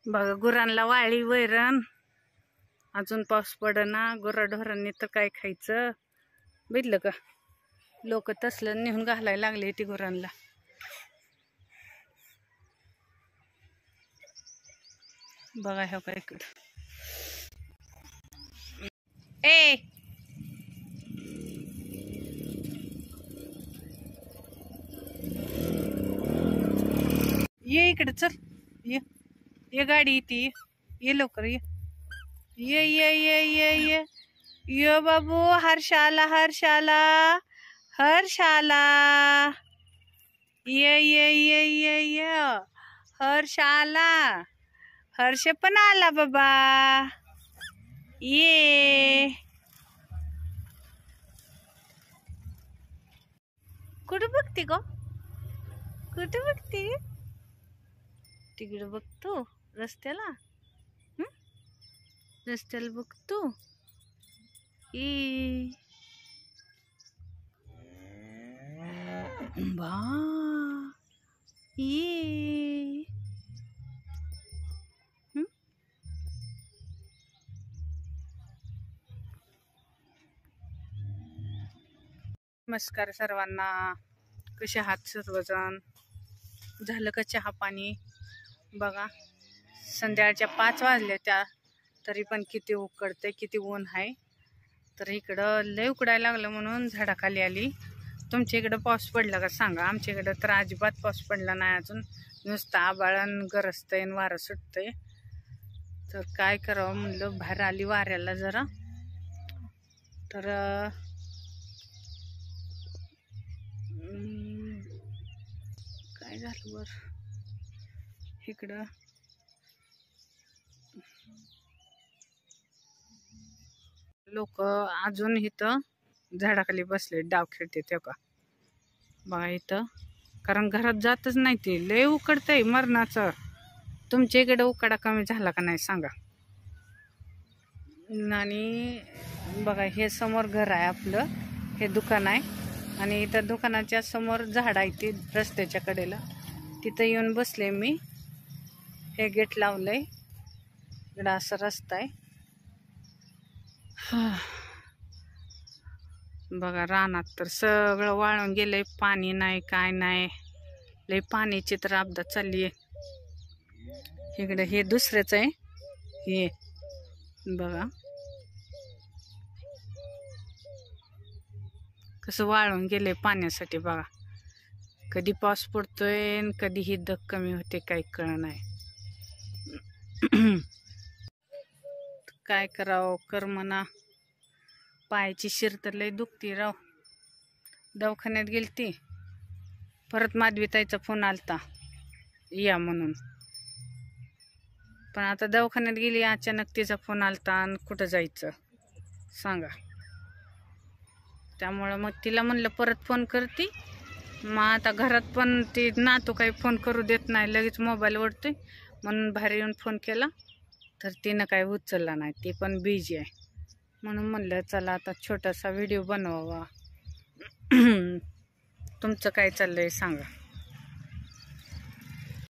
बघा गुरांना वाळी वैरण, अजून पाऊस पडना, गुराढोरांनी तर काय खायचं बघितलं का. लोक तसलं नेऊन घालायला लागले ती गुरांना. बघा ह्या काय इकडं ए ये इकडे चल, ये गाडी येते, ये लवकर, ये ये ये ये ये ये ये बाबू. हर्षाला हर्षाला हर्षाला ये ये ये ये ये हर्षाला. हर्ष पण आला बाबा, ये. कुठं बघते ग, कुठं बघते? तिकडे बघतो रस्त्याला, रस्त्याला बघतो. ए बा ये. नमस्कार सर्वांना, कसे आहात सर्वजण? झालं का चहा पाणी? बघा संध्याकाळच्या 5 वाजल्या त्या, तरी पण किती उकडते, किती ऊन आहे. तर इकडं लय उकडायला लागलं म्हणून झाडाखाली आली. तुमच्या इकडं पाऊस पडला का सांगा. आमच्या इकडं तर अजिबात पाऊस पडला नाही अजून, नुसतं आबाळण गरजतंय आणि वारं सुटतंय. तर काय करावं म्हणलं, बाहेर आली वाऱ्याला जरा. तर काय झालं वर इकडं लोक अजून इथं झाडाखाली बसले, डाव खेळते ते का बघा इथं. कारण घरात जातच नाही, ते लय उकडतंय मरणाचं. तुमच्या इकडे उकाडा कमी झाला का नाही सांगा. आणि बघा हे समोर घर आहे आपलं, हे दुकान आहे. आणि इथं दुकानाच्या समोर झाड आहे ते रस्त्याच्या कडेला, तिथं येऊन बसले मी. हे गेट लावलंय, इकडं असं रस्ता आहे. बघा रानात तर सगळं वाळून गेलंय, पाणी नाही काय नाही. लय पाण्याची तर आपदा चालली आहे. इकडे हे दुसरेच आहे, हे बघा कसं वाळून गेलंय पाण्यासाठी. बघा कधी पाऊस पडतोय कधी ही दग कमी होते, काही कळ नाही. काय करावं करमना. पायाची शिर तर लय दुखती राव. दवाखान्यात गेलती, परत माधवीताईचा फोन आलता या म्हणून. पण आता दवाखान्यात गेली, अचानक तिचा फोन आलता आणि कुठं जायचं सांगा. त्यामुळं मग तिला म्हणलं परत फोन करते. मग आता घरात पण ती नातू काही फोन करू देत नाही, लगेच मोबाईल ओढतोय. म्हणून बाहेर येऊन फोन केला तर तिनं काही उचलला नाही, ती पण बिझी आहे. म्हणून म्हणलं चला आता छोटासा व्हिडिओ बनवावा. तुमचं काय चाललंय सांगा.